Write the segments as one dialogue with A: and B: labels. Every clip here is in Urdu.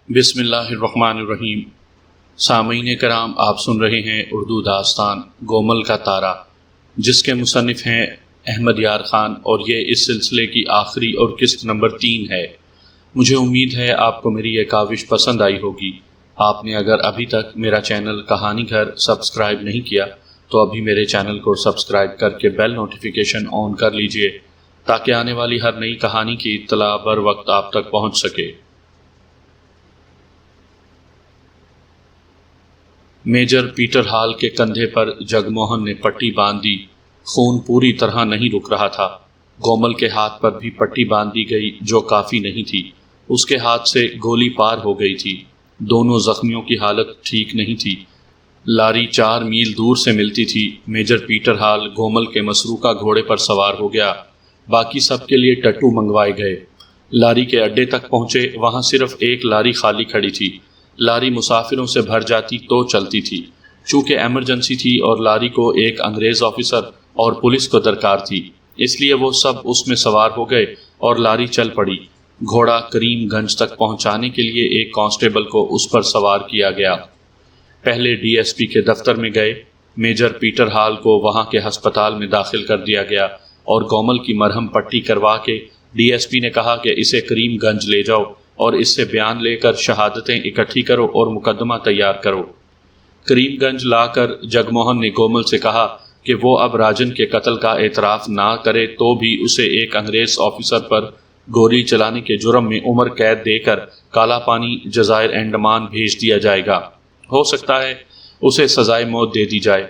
A: بسم اللہ الرحمن الرحیم۔ سامعین کرام، آپ سن رہے ہیں اردو داستان گومل کا تارا، جس کے مصنف ہیں احمد یار خان، اور یہ اس سلسلے کی آخری اور قسط نمبر 3 ہے۔ مجھے امید ہے آپ کو میری یہ کاوش پسند آئی ہوگی۔ آپ نے اگر ابھی تک میرا چینل کہانی گھر سبسکرائب نہیں کیا تو ابھی میرے چینل کو سبسکرائب کر کے بیل نوٹیفیکیشن آن کر لیجئے، تاکہ آنے والی ہر نئی کہانی کی اطلاع بر وقت آپ تک پہنچ سکے۔ میجر پیٹر ہال کے کندھے پر جگ موہن نے پٹی باندھ دی۔ خون پوری طرح نہیں رک رہا تھا۔ گومل کے ہاتھ پر بھی پٹی باندھ دی گئی، جو کافی نہیں تھی۔ اس کے ہاتھ سے گولی پار ہو گئی تھی۔ دونوں زخمیوں کی حالت ٹھیک نہیں تھی۔ لاری 4 میل دور سے ملتی تھی۔ میجر پیٹر ہال گومل کے مسروقہ گھوڑے پر سوار ہو گیا۔ باقی سب کے لیے ٹٹو منگوائے گئے۔ لاری کے اڈے تک پہنچے، وہاں صرف ایک لاری خالی کھڑی تھی۔ لاری مسافروں سے بھر جاتی تو چلتی تھی۔ چونکہ ایمرجنسی تھی اور لاری کو ایک انگریز آفیسر اور پولیس کو درکار تھی، اس لیے وہ سب اس میں سوار ہو گئے اور لاری چل پڑی۔ گھوڑا کریم گنج تک پہنچانے کے لیے ایک کانسٹیبل کو اس پر سوار کیا گیا۔ پہلے ڈی ایس پی کے دفتر میں گئے۔ میجر پیٹر ہال کو وہاں کے ہسپتال میں داخل کر دیا گیا اور گومل کی مرہم پٹی کروا کے ڈی ایس پی نے کہا کہ اسے کریم گنج لے جاؤ اور اس سے بیان لے کر شہادتیں اکٹھی کرو اور مقدمہ تیار کرو۔ کریم گنج لا کر جگ موہن نے گومل سے کہا کہ وہ اب راجن کے قتل کا اعتراف نہ کرے تو بھی اسے ایک انگریز آفیسر پر گولی چلانے کے جرم میں عمر قید دے کر کالا پانی جزائر انڈمان بھیج دیا جائے گا۔ ہو سکتا ہے اسے سزائے موت دے دی جائے،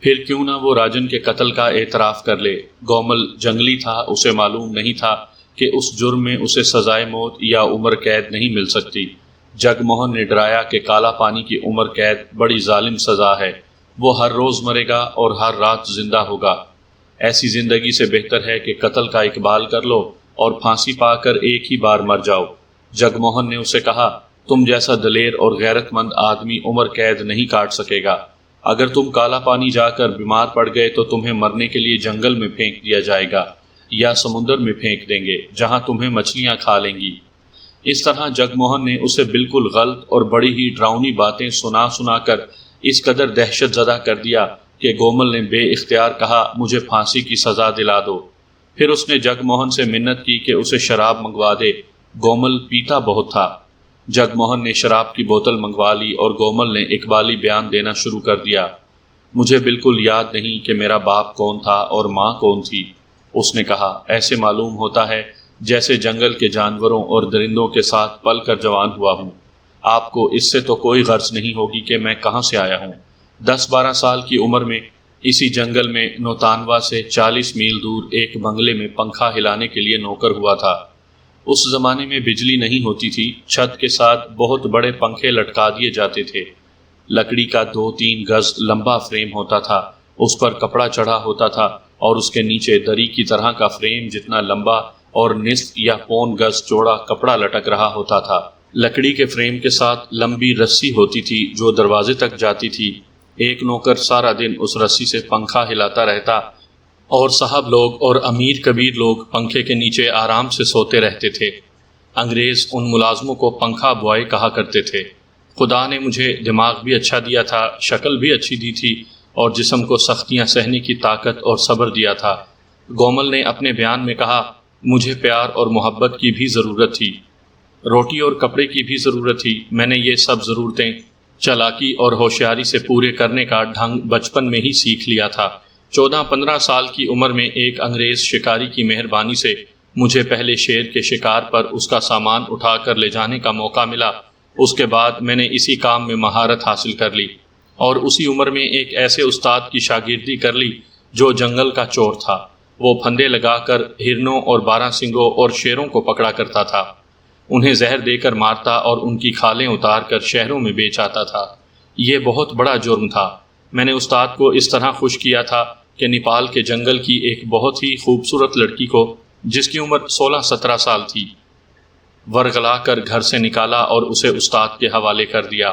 A: پھر کیوں نہ وہ راجن کے قتل کا اعتراف کر لے۔ گومل جنگلی تھا، اسے معلوم نہیں تھا کہ اس جرم میں اسے سزائے موت یا عمر قید نہیں مل سکتی۔ جگ موہن نے ڈرایا کہ کالا پانی کی عمر قید بڑی ظالم سزا ہے، وہ ہر روز مرے گا اور ہر رات زندہ ہوگا۔ ایسی زندگی سے بہتر ہے کہ قتل کا اقبال کر لو اور پھانسی پا کر ایک ہی بار مر جاؤ۔ جگ موہن نے اسے کہا، تم جیسا دلیر اور غیرت مند آدمی عمر قید نہیں کاٹ سکے گا۔ اگر تم کالا پانی جا کر بیمار پڑ گئے تو تمہیں مرنے کے لیے جنگل میں پھینک دیا جائے گا یا سمندر میں پھینک دیں گے، جہاں تمہیں مچھلیاں کھا لیں گی۔ اس طرح جگ موہن نے اسے بالکل غلط اور بڑی ہی ڈراؤنی باتیں سنا کر اس قدر دہشت زدہ کر دیا کہ گومل نے بے اختیار کہا، مجھے پھانسی کی سزا دلا دو۔ پھر اس نے جگ موہن سے منت کی کہ اسے شراب منگوا دے۔ گومل پیتا بہت تھا۔ جگ موہن نے شراب کی بوتل منگوا لی اور گومل نے اقبالی بیان دینا شروع کر دیا۔ مجھے بالکل یاد نہیں کہ میرا باپ کون تھا اور ماں کون تھی، اس نے کہا۔ ایسے معلوم ہوتا ہے جیسے جنگل کے جانوروں اور درندوں کے ساتھ پل کر جوان ہوا ہوں۔ آپ کو اس سے تو کوئی غرض نہیں ہوگی کہ میں کہاں سے آیا ہوں۔ 10-12 سال کی عمر میں اسی جنگل میں نوتانوا سے 40 میل دور ایک بنگلے میں پنکھا ہلانے کے لیے نوکر ہوا تھا۔ اس زمانے میں بجلی نہیں ہوتی تھی، چھت کے ساتھ بہت بڑے پنکھے لٹکا دیے جاتے تھے۔ لکڑی کا 2-3 گز لمبا فریم ہوتا تھا، اس پر کپڑا چڑھا ہوتا تھا اور اس کے نیچے دری کی طرح کا فریم جتنا لمبا اور نصف یا پون گز چوڑا کپڑا لٹک رہا ہوتا تھا۔ لکڑی کے فریم کے ساتھ لمبی رسی ہوتی تھی جو دروازے تک جاتی تھی۔ ایک نوکر سارا دن اس رسی سے پنکھا ہلاتا رہتا اور صاحب لوگ اور امیر کبیر لوگ پنکھے کے نیچے آرام سے سوتے رہتے تھے۔ انگریز ان ملازموں کو پنکھا بوائے کہا کرتے تھے۔ خدا نے مجھے دماغ بھی اچھا دیا تھا، شکل بھی اچھی دی تھی اور جسم کو سختیاں سہنے کی طاقت اور صبر دیا تھا۔ گومل نے اپنے بیان میں کہا، مجھے پیار اور محبت کی بھی ضرورت تھی، روٹی اور کپڑے کی بھی ضرورت تھی۔ میں نے یہ سب ضرورتیں چالاکی اور ہوشیاری سے پورے کرنے کا ڈھنگ بچپن میں ہی سیکھ لیا تھا۔ 14-15 سال کی عمر میں ایک انگریز شکاری کی مہربانی سے مجھے پہلے شیر کے شکار پر اس کا سامان اٹھا کر لے جانے کا موقع ملا۔ اس کے بعد میں نے اسی کام میں مہارت حاصل کر لی اور اسی عمر میں ایک ایسے استاد کی شاگردی کر لی جو جنگل کا چور تھا۔ وہ پھندے لگا کر ہرنوں اور 12 سنگوں اور شیروں کو پکڑا کرتا تھا، انہیں زہر دے کر مارتا اور ان کی کھالیں اتار کر شہروں میں بیچ آتا تھا۔ یہ بہت بڑا جرم تھا۔ میں نے استاد کو اس طرح خوش کیا تھا کہ نیپال کے جنگل کی ایک بہت ہی خوبصورت لڑکی کو، جس کی عمر 16-17 سال تھی، ورغلا کر گھر سے نکالا اور اسے استاد کے حوالے کر دیا۔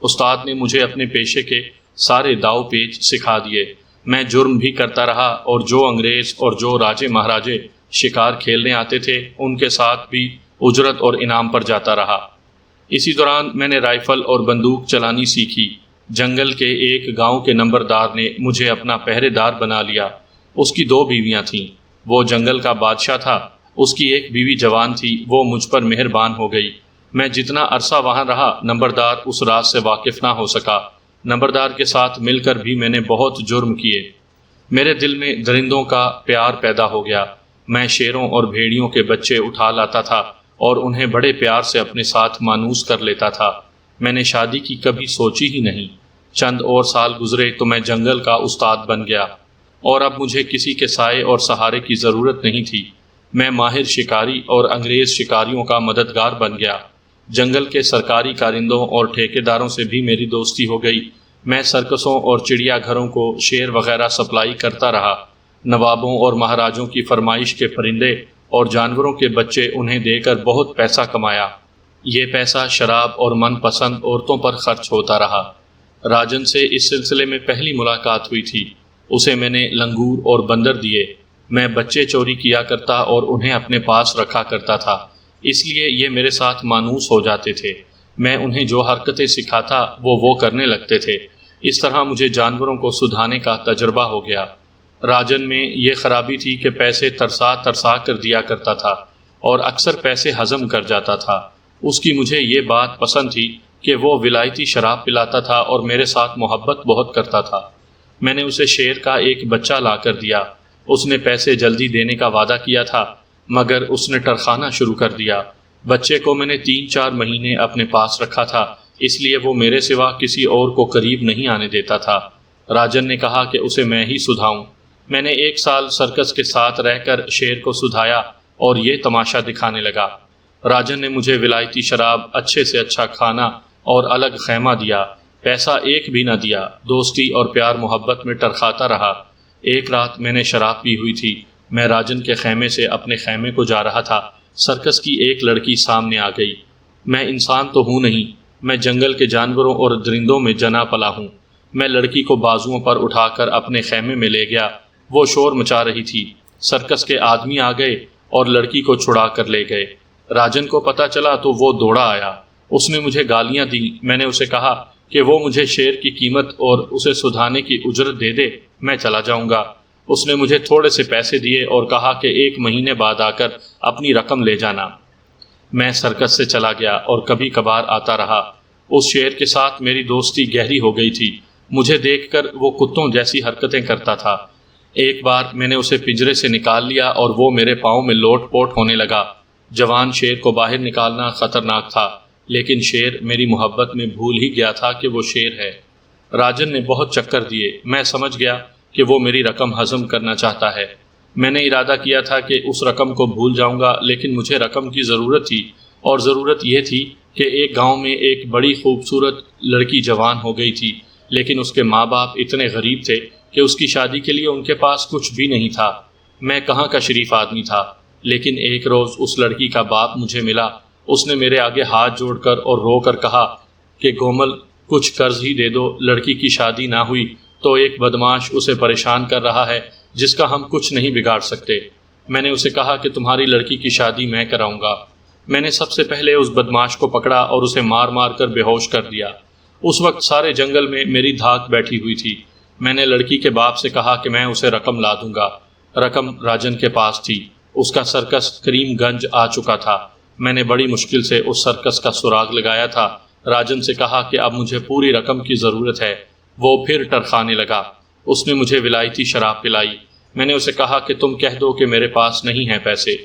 A: استاد نے مجھے اپنے پیشے کے سارے داؤ پیچ سکھا دیے۔ میں جرم بھی کرتا رہا اور جو انگریز اور جو راجے مہاراجے شکار کھیلنے آتے تھے ان کے ساتھ بھی اجرت اور انعام پر جاتا رہا۔ اسی دوران میں نے رائفل اور بندوق چلانی سیکھی۔ جنگل کے ایک گاؤں کے نمبردار نے مجھے اپنا پہرے دار بنا لیا۔ اس کی 2 بیویاں تھیں۔ وہ جنگل کا بادشاہ تھا۔ اس کی ایک بیوی جوان تھی، وہ مجھ پر مہربان ہو گئی۔ میں جتنا عرصہ وہاں رہا، نمبردار اس راز سے واقف نہ ہو سکا۔ نمبردار کے ساتھ مل کر بھی میں نے بہت جرم کیے۔ میرے دل میں درندوں کا پیار پیدا ہو گیا۔ میں شیروں اور بھیڑیوں کے بچے اٹھا لاتا تھا اور انہیں بڑے پیار سے اپنے ساتھ مانوس کر لیتا تھا۔ میں نے شادی کی کبھی سوچی ہی نہیں۔ چند اور سال گزرے تو میں جنگل کا استاد بن گیا اور اب مجھے کسی کے سائے اور سہارے کی ضرورت نہیں تھی۔ میں ماہر شکاری اور انگریز شکاریوں کا مددگار بن گیا۔ جنگل کے سرکاری کارندوں اور ٹھیکیداروں سے بھی میری دوستی ہو گئی۔ میں سرکسوں اور چڑیا گھروں کو شیر وغیرہ سپلائی کرتا رہا۔ نوابوں اور مہاراجوں کی فرمائش کے پرندے اور جانوروں کے بچے انہیں دے کر بہت پیسہ کمایا۔ یہ پیسہ شراب اور من پسند عورتوں پر خرچ ہوتا رہا۔ راجن سے اس سلسلے میں پہلی ملاقات ہوئی تھی۔ اسے میں نے لنگور اور بندر دیے۔ میں بچے چوری کیا کرتا اور انہیں اپنے پاس رکھا کرتا تھا، اس لیے یہ میرے ساتھ مانوس ہو جاتے تھے۔ میں انہیں جو حرکتیں سکھاتا وہ کرنے لگتے تھے۔ اس طرح مجھے جانوروں کو سدھانے کا تجربہ ہو گیا۔ راجن میں یہ خرابی تھی کہ پیسے ترسا ترسا کر دیا کرتا تھا اور اکثر پیسے ہضم کر جاتا تھا۔ اس کی مجھے یہ بات پسند تھی کہ وہ ولایتی شراب پلاتا تھا اور میرے ساتھ محبت بہت کرتا تھا۔ میں نے اسے شیر کا ایک بچہ لا کر دیا۔ اس نے پیسے جلدی دینے کا وعدہ کیا تھا، مگر اس نے ٹرخانا شروع کر دیا۔ بچے کو میں نے 3-4 مہینے اپنے پاس رکھا تھا، اس لیے وہ میرے سوا کسی اور کو قریب نہیں آنے دیتا تھا۔ راجن نے کہا کہ اسے میں ہی سدھاؤں۔ میں نے 1 سال سرکس کے ساتھ رہ کر شیر کو سدھایا اور یہ تماشا دکھانے لگا۔ راجن نے مجھے ولایتی شراب، اچھے سے اچھا کھانا اور الگ خیمہ دیا۔ پیسہ ایک بھی نہ دیا۔ دوستی اور پیار محبت میں ٹرخاتا رہا۔ ایک رات میں نے شراب پی ہوئی تھی۔ میں راجن کے خیمے سے اپنے خیمے کو جا رہا تھا۔ سرکس کی ایک لڑکی سامنے آ گئی۔ میں انسان تو ہوں نہیں، میں جنگل کے جانوروں اور درندوں میں جنا پلا ہوں۔ میں لڑکی کو بازوؤں پر اٹھا کر اپنے خیمے میں لے گیا۔ وہ شور مچا رہی تھی۔ سرکس کے آدمی آ گئے اور لڑکی کو چھڑا کر لے گئے۔ راجن کو پتہ چلا تو وہ دوڑا آیا۔ اس نے مجھے گالیاں دیں۔ میں نے اسے کہا کہ وہ مجھے شیر کی قیمت اور اسے سدھانے کی اجرت دے دے، میں چلا جاؤں گا۔ اس نے مجھے تھوڑے سے پیسے دیے اور کہا کہ 1 مہینے بعد آ کر اپنی رقم لے جانا۔ میں سرکس سے چلا گیا اور کبھی کبھار آتا رہا۔ اس شیر کے ساتھ میری دوستی گہری ہو گئی تھی۔ مجھے دیکھ کر وہ کتوں جیسی حرکتیں کرتا تھا۔ ایک بار میں نے اسے پنجرے سے نکال لیا اور وہ میرے پاؤں میں لوٹ پوٹ ہونے لگا۔ جوان شیر کو باہر نکالنا خطرناک تھا، لیکن شیر میری محبت میں بھول ہی گیا تھا کہ وہ شیر ہے۔ راجن نے بہت چکر دیے۔ میں سمجھ گیا کہ وہ میری رقم ہضم کرنا چاہتا ہے۔ میں نے ارادہ کیا تھا کہ اس رقم کو بھول جاؤں گا، لیکن مجھے رقم کی ضرورت تھی، اور ضرورت یہ تھی کہ ایک گاؤں میں ایک بڑی خوبصورت لڑکی جوان ہو گئی تھی، لیکن اس کے ماں باپ اتنے غریب تھے کہ اس کی شادی کے لیے ان کے پاس کچھ بھی نہیں تھا۔ میں کہاں کا شریف آدمی تھا، لیکن ایک روز اس لڑکی کا باپ مجھے ملا۔ اس نے میرے آگے ہاتھ جوڑ کر اور رو کر کہا کہ گومل، کچھ قرض ہی دے دو، لڑکی کی شادی نہ ہوئی تو ایک بدماش اسے پریشان کر رہا ہے جس کا ہم کچھ نہیں بگاڑ سکتے۔ میں نے اسے کہا کہ تمہاری لڑکی کی شادی میں کراؤں گا۔ میں نے سب سے پہلے اس بدماش کو پکڑا اور اسے مار مار کر بے ہوش کر دیا۔ اس وقت سارے جنگل میں میری دھاک بیٹھی ہوئی تھی۔ میں نے لڑکی کے باپ سے کہا کہ میں اسے رقم لا دوں گا۔ رقم راجن کے پاس تھی۔ اس کا سرکس کریم گنج آ چکا تھا۔ میں نے بڑی مشکل سے اس سرکس کا سراغ لگایا تھا۔ راجن سے کہا کہ اب مجھے پوری رقم کی ضرورت ہے۔ وہ پھر ٹرخانے لگا۔ اس نے مجھے ولایتی شراب پلائی۔ میں نے اسے کہا کہ تم کہہ دو کہ میرے پاس نہیں ہیں پیسے،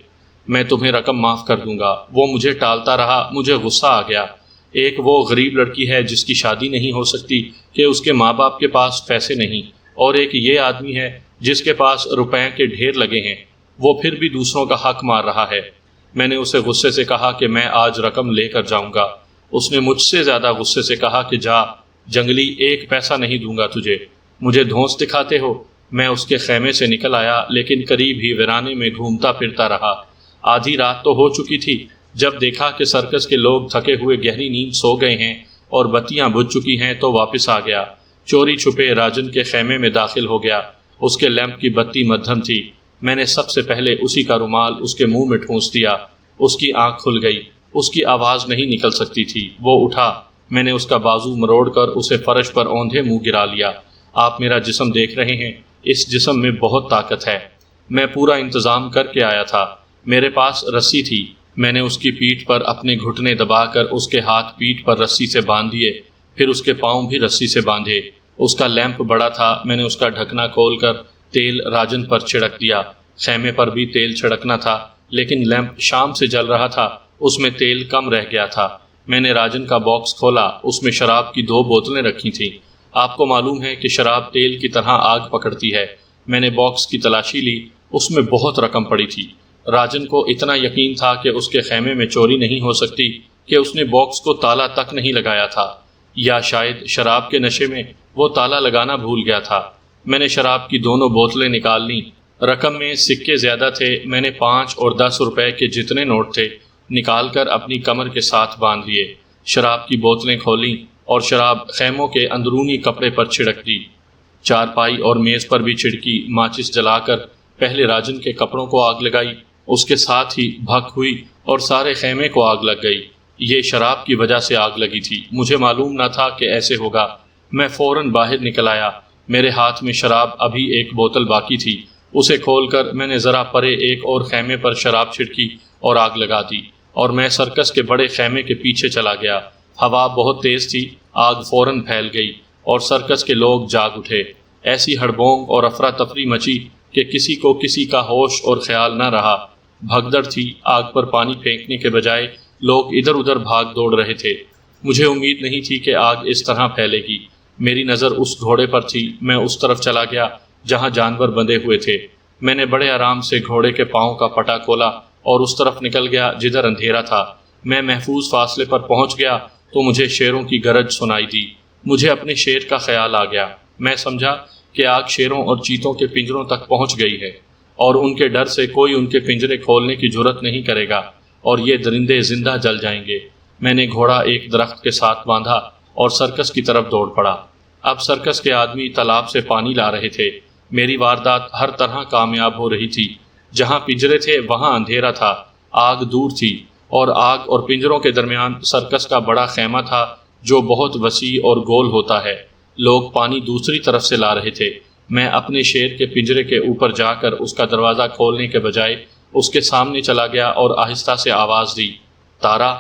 A: میں تمہیں رقم معاف کر دوں گا۔ وہ مجھے ٹالتا رہا۔ مجھے غصہ آ گیا۔ ایک وہ غریب لڑکی ہے جس کی شادی نہیں ہو سکتی کہ اس کے ماں باپ کے پاس پیسے نہیں، اور ایک یہ آدمی ہے جس کے پاس روپے کے ڈھیر لگے ہیں، وہ پھر بھی دوسروں کا حق مار رہا ہے۔ میں نے اسے غصے سے کہا کہ میں آج رقم لے کر جاؤں گا۔ اس نے مجھ سے زیادہ غصے سے کہا کہ جا جنگلی، 1 پیسہ نہیں دوں گا تجھے، مجھے دھونس دکھاتے ہو۔ میں اس کے خیمے سے نکل آیا، لیکن قریب ہی ویرانے میں گھومتا پھرتا رہا۔ آدھی رات تو ہو چکی تھی جب دیکھا کہ سرکس کے لوگ تھکے ہوئے گہری نیند سو گئے ہیں اور بتیاں بجھ چکی ہیں تو واپس آ گیا۔ چوری چھپے راجن کے خیمے میں داخل ہو گیا۔ اس کے لیمپ کی بتی مدھم تھی۔ میں نے سب سے پہلے اسی کا رومال اس کے منہ میں ٹھونس دیا۔ اس کی آنکھ کھل گئی۔ اس کی آواز نہیں نکل سکتی تھی۔ وہ اٹھا، میں نے اس کا بازو مروڑ کر اسے فرش پر اوندھے منہ گرا لیا۔ آپ میرا جسم دیکھ رہے ہیں، اس جسم میں بہت طاقت ہے۔ میں پورا انتظام کر کے آیا تھا۔ میرے پاس رسی تھی، میں نے اس کی پیٹھ پر اپنے گھٹنے دبا کر اس کے ہاتھ پیٹھ پر رسی سے باندھ دیے، پھر اس کے پاؤں بھی رسی سے باندھے۔ اس کا لیمپ بڑا تھا، میں نے اس کا ڈھکنا کھول کر تیل راجن پر چھڑک دیا۔ خیمے پر بھی تیل چھڑکنا تھا، لیکن لیمپ شام سے جل رہا تھا، اس میں تیل کم رہ گیا تھا۔ میں نے راجن کا باکس کھولا، اس میں شراب کی 2 بوتلیں رکھی تھیں۔ آپ کو معلوم ہے کہ شراب تیل کی طرح آگ پکڑتی ہے۔ میں نے باکس کی تلاشی لی، اس میں بہت رقم پڑی تھی۔ راجن کو اتنا یقین تھا کہ اس کے خیمے میں چوری نہیں ہو سکتی کہ اس نے باکس کو تالا تک نہیں لگایا تھا، یا شاید شراب کے نشے میں وہ تالا لگانا بھول گیا تھا۔ میں نے شراب کی دونوں بوتلیں نکال لیں۔ رقم میں سکے زیادہ تھے، میں نے 5 اور 10 روپے کے جتنے نوٹ تھے نکال کر اپنی کمر کے ساتھ باندھ لیے۔ شراب کی بوتلیں کھولیں اور شراب خیموں کے اندرونی کپڑے پر چھڑک دی۔ چارپائی اور میز پر بھی چھڑکی۔ ماچس جلا کر پہلے راجن کے کپڑوں کو آگ لگائی، اس کے ساتھ ہی بھک ہوئی اور سارے خیمے کو آگ لگ گئی۔ یہ شراب کی وجہ سے آگ لگی تھی، مجھے معلوم نہ تھا کہ ایسے ہوگا۔ میں فوراً باہر نکل آیا، میرے ہاتھ میں شراب ابھی ایک بوتل باقی تھی۔ اسے کھول کر میں نے ذرا پرے ایک اور خیمے پر شراب چھڑکی اور آگ لگا دی، اور میں سرکس کے بڑے خیمے کے پیچھے چلا گیا۔ ہوا بہت تیز تھی، آگ فوراً پھیل گئی اور سرکس کے لوگ جاگ اٹھے۔ ایسی ہڑبونگ اور افراتفری مچی کہ کسی کو کسی کا ہوش اور خیال نہ رہا۔ بھگدڑ تھی، آگ پر پانی پھینکنے کے بجائے لوگ ادھر ادھر بھاگ دوڑ رہے تھے۔ مجھے امید نہیں تھی کہ آگ اس طرح پھیلے گی۔ میری نظر اس گھوڑے پر تھی، میں اس طرف چلا گیا جہاں جانور بندھے ہوئے تھے۔ میں نے بڑے آرام سے گھوڑے کے پاؤں کا پٹا کھولا اور اس طرف نکل گیا جدھر اندھیرا تھا۔ میں محفوظ فاصلے پر پہنچ گیا تو مجھے شیروں کی گرج سنائی دی۔ مجھے اپنے شیر کا خیال آ گیا۔ میں سمجھا کہ آگ شیروں اور چیتوں کے پنجروں تک پہنچ گئی ہے، اور ان کے ڈر سے کوئی ان کے پنجرے کھولنے کی جرت نہیں کرے گا، اور یہ درندے زندہ جل جائیں گے۔ میں نے گھوڑا ایک درخت کے ساتھ باندھا اور سرکس کی طرف دوڑ پڑا۔ اب سرکس کے آدمی تالاب سے پانی لا رہے تھے۔ میری واردات ہر طرح کامیاب ہو رہی تھی۔ جہاں پنجرے تھے وہاں اندھیرا تھا، آگ دور تھی، اور آگ اور پنجروں کے درمیان سرکس کا بڑا خیمہ تھا جو بہت وسیع اور گول ہوتا ہے۔ لوگ پانی دوسری طرف سے لا رہے تھے۔ میں اپنے شیر کے پنجرے کے اوپر جا کر اس کا دروازہ کھولنے کے بجائے اس کے سامنے چلا گیا اور آہستہ سے آواز دی، تارا۔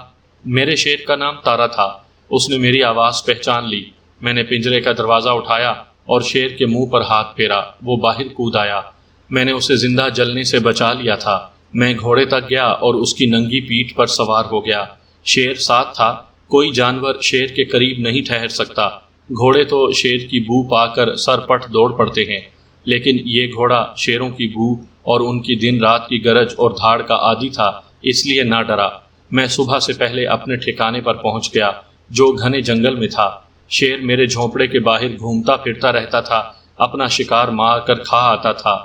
A: میرے شیر کا نام تارا تھا۔ اس نے میری آواز پہچان لی۔ میں نے پنجرے کا دروازہ اٹھایا اور شیر کے منہ پر ہاتھ پھیرا۔ وہ باہر کود آیا۔ میں نے اسے زندہ جلنے سے بچا لیا تھا۔ میں گھوڑے تک گیا اور اس کی ننگی پیٹھ پر سوار ہو گیا۔ شیر ساتھ تھا۔ کوئی جانور شیر کے قریب نہیں ٹھہر سکتا۔ گھوڑے تو شیر کی بو پا کر سر پٹ دوڑ پڑتے ہیں، لیکن یہ گھوڑا شیروں کی بو اور ان کی دن رات کی گرج اور دھاڑ کا عادی تھا، اس لیے نہ ڈرا۔ میں صبح سے پہلے اپنے ٹھکانے پر پہنچ گیا جو گھنے جنگل میں تھا۔ شیر میرے جھونپڑے کے باہر گھومتا پھرتا رہتا تھا، اپنا شکار مار کر کھا آتا تھا۔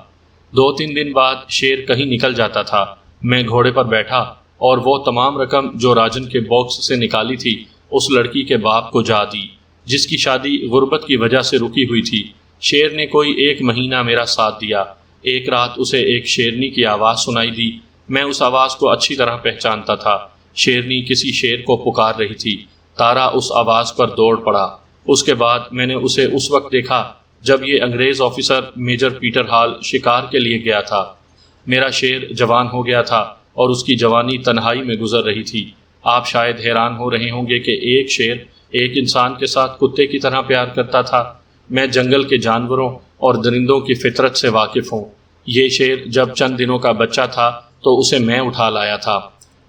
A: 2-3 دن بعد شیر کہیں نکل جاتا تھا۔ میں گھوڑے پر بیٹھا اور وہ تمام رقم جو راجن کے باکس سے نکالی تھی اس لڑکی کے باپ کو جا دی، جس کی شادی غربت کی وجہ سے رکی ہوئی تھی۔ شیر نے کوئی 1 مہینہ میرا ساتھ دیا۔ ایک رات اسے ایک شیرنی کی آواز سنائی دی۔ میں اس آواز کو اچھی طرح پہچانتا تھا۔ شیرنی کسی شیر کو پکار رہی تھی۔ تارا اس آواز پر دوڑ پڑا۔ اس کے بعد میں نے اسے اس وقت دیکھا جب یہ انگریز آفیسر میجر پیٹر ہال شکار کے لیے گیا تھا۔ میرا شیر جوان ہو گیا تھا اور اس کی جوانی تنہائی میں گزر رہی تھی۔ آپ شاید حیران ہو رہے ہوں گے کہ ایک شیر ایک انسان کے ساتھ کتے کی طرح پیار کرتا تھا۔ میں جنگل کے جانوروں اور درندوں کی فطرت سے واقف ہوں۔ یہ شیر جب چند دنوں کا بچہ تھا تو اسے میں اٹھا لایا تھا۔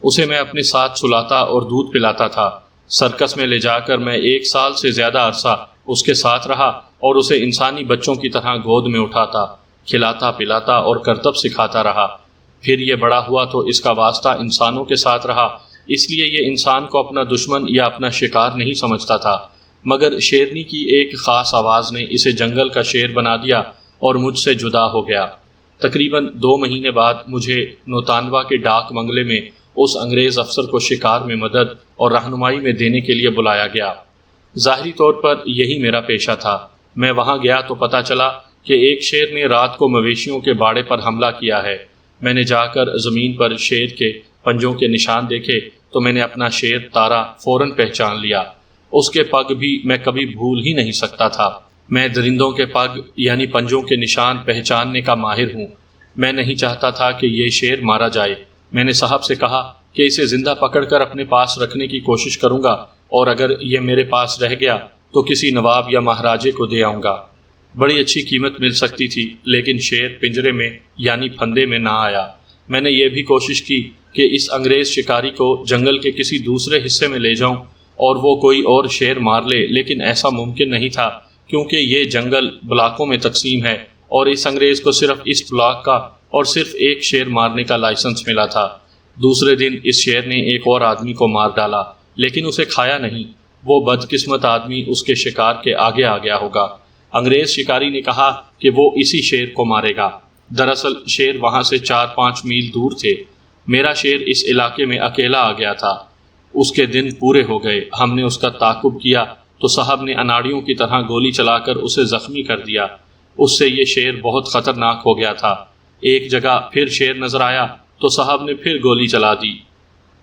A: اسے میں اپنے ساتھ سلاتا اور دودھ پلاتا تھا۔ سرکس میں لے جا کر میں 1 سال سے زیادہ عرصہ اس کے ساتھ رہا اور اسے انسانی بچوں کی طرح گود میں اٹھاتا، کھلاتا پلاتا اور کرتب سکھاتا رہا۔ پھر یہ بڑا ہوا تو اس کا واسطہ انسانوں کے ساتھ رہا، اس لیے یہ انسان کو اپنا دشمن یا اپنا شکار نہیں سمجھتا تھا۔ مگر شیرنی کی ایک خاص آواز نے اسے جنگل کا شیر بنا دیا اور مجھ سے جدا ہو گیا۔ تقریباً 2 مہینے بعد مجھے نوتانوا کے ڈاک بنگلے میں اس انگریز افسر کو شکار میں مدد اور رہنمائی میں دینے کے لیے بلایا گیا۔ ظاہری طور پر یہی میرا پیشہ تھا۔ میں وہاں گیا تو پتہ چلا کہ ایک شیر نے رات کو مویشیوں کے باڑے پر حملہ کیا ہے۔ میں نے جا کر زمین پر شیر کے پنجوں کے نشان دیکھے تو میں نے اپنا شیر تارا فوراً پہچان لیا۔ اس کے پگ بھی میں کبھی بھول ہی نہیں سکتا تھا۔ میں درندوں کے پگ یعنی پنجوں کے نشان پہچاننے کا ماہر ہوں۔ میں نہیں چاہتا تھا کہ یہ شیر مارا جائے۔ میں نے صاحب سے کہا کہ اسے زندہ پکڑ کر اپنے پاس رکھنے کی کوشش کروں گا، اور اگر یہ میرے پاس رہ گیا تو کسی نواب یا مہاراجے کو دے آؤں گا۔ بڑی اچھی قیمت مل سکتی تھی، لیکن شیر پنجرے میں یعنی پھندے میں نہ آیا۔ میں نے یہ بھی کوشش کی کہ اس انگریز شکاری کو جنگل کے کسی دوسرے حصے میں لے جاؤں اور وہ کوئی اور شیر مار لے، لیکن ایسا ممکن نہیں تھا، کیونکہ یہ جنگل بلاکوں میں تقسیم ہے اور اس انگریز کو صرف اس بلاک کا اور صرف ایک شیر مارنے کا لائسنس ملا تھا۔ دوسرے دن اس شیر نے ایک اور آدمی کو مار ڈالا، لیکن اسے کھایا نہیں۔ وہ بدقسمت آدمی اس کے شکار کے آگے آ گیا ہوگا۔ انگریز شکاری نے کہا کہ وہ اسی شیر کو مارے گا۔ دراصل شیر وہاں سے 4-5 میل دور تھے۔ میرا شیر اس علاقے میں اکیلا آ گیا تھا۔ اس کے دن پورے ہو گئے۔ ہم نے اس کا تعاقب کیا تو صاحب نے اناڑیوں کی طرح گولی چلا کر اسے زخمی کر دیا۔ اس سے یہ شیر بہت خطرناک ہو گیا تھا۔ ایک جگہ پھر شیر نظر آیا تو صاحب نے پھر گولی چلا دی۔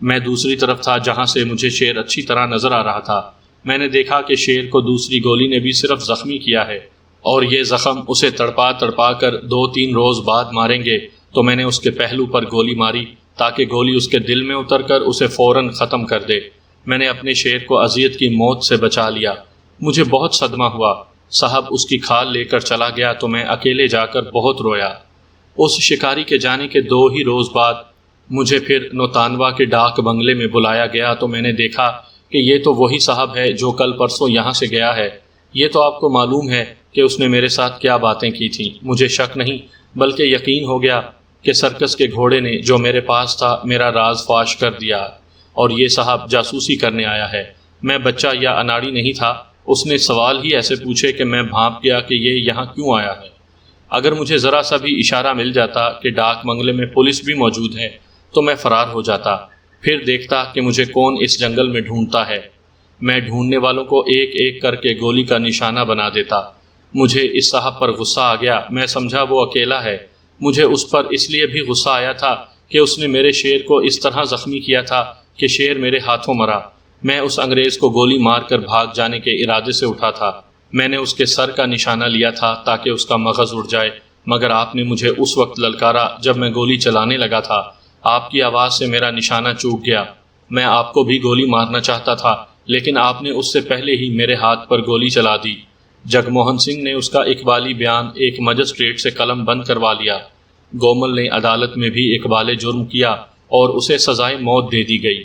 A: میں دوسری طرف تھا جہاں سے مجھے شیر اچھی طرح نظر آ رہا تھا۔ میں نے دیکھا کہ شیر کو دوسری گولی نے بھی صرف زخمی کیا ہے، اور یہ زخم اسے تڑپا تڑپا کر 2-3 روز بعد ماریں گے۔ تو میں نے اس کے پہلو پر گولی ماری تاکہ گولی اس کے دل میں اتر کر اسے فوراً ختم کر دے۔ میں نے اپنے شیر کو اذیت کی موت سے بچا لیا۔ مجھے بہت صدمہ ہوا۔ صاحب اس کی کھال لے کر چلا گیا تو میں اکیلے جا کر بہت رویا۔ اس شکاری کے جانے کے 2 ہی روز بعد مجھے پھر نوتانوا کے ڈاک بنگلے میں بلایا گیا تو میں نے دیکھا کہ یہ تو وہی صاحب ہے جو کل پرسوں یہاں سے گیا ہے۔ یہ تو آپ کو معلوم ہے کہ اس نے میرے ساتھ کیا باتیں کی تھیں۔ مجھے شک نہیں بلکہ یقین ہو گیا کہ سرکس کے گھوڑے نے جو میرے پاس تھا میرا راز فاش کر دیا، اور یہ صاحب جاسوسی کرنے آیا ہے۔ میں بچہ یا اناڑی نہیں تھا۔ اس نے سوال ہی ایسے پوچھے کہ میں بھانپ گیا کہ یہ یہاں کیوں آیا ہے۔ اگر مجھے ذرا سا بھی اشارہ مل جاتا کہ ڈاک بنگلے میں پولیس بھی موجود ہے تو میں فرار ہو جاتا، پھر دیکھتا کہ مجھے کون اس جنگل میں ڈھونڈتا ہے۔ میں ڈھونڈنے والوں کو ایک ایک کر کے گولی کا نشانہ بنا دیتا۔ مجھے اس صاحب پر غصہ آ گیا۔ میں سمجھا وہ اکیلا ہے۔ مجھے اس پر اس لیے بھی غصہ آیا تھا کہ اس نے میرے شیر کو اس طرح زخمی کیا تھا کہ شیر میرے ہاتھوں مرا۔ میں اس انگریز کو گولی مار کر بھاگ جانے کے ارادے سے اٹھا تھا۔ میں نے اس کے سر کا نشانہ لیا تھا تاکہ اس کا مغز اڑ جائے، مگر آپ نے مجھے اس وقت للکارا جب میں گولی چلانے لگا تھا۔ آپ کی آواز سے میرا نشانہ چوک گیا۔ میں آپ کو بھی گولی مارنا چاہتا تھا، لیکن آپ نے اس سے پہلے ہی میرے ہاتھ پر گولی چلا دی۔ جگموہن سنگھ نے اس کا اقبالی بیان ایک مجسٹریٹ سے قلم بند کروا لیا۔ گومل نے عدالت میں بھی اقبال جرم کیا اور اسے سزائے موت دے دی گئی۔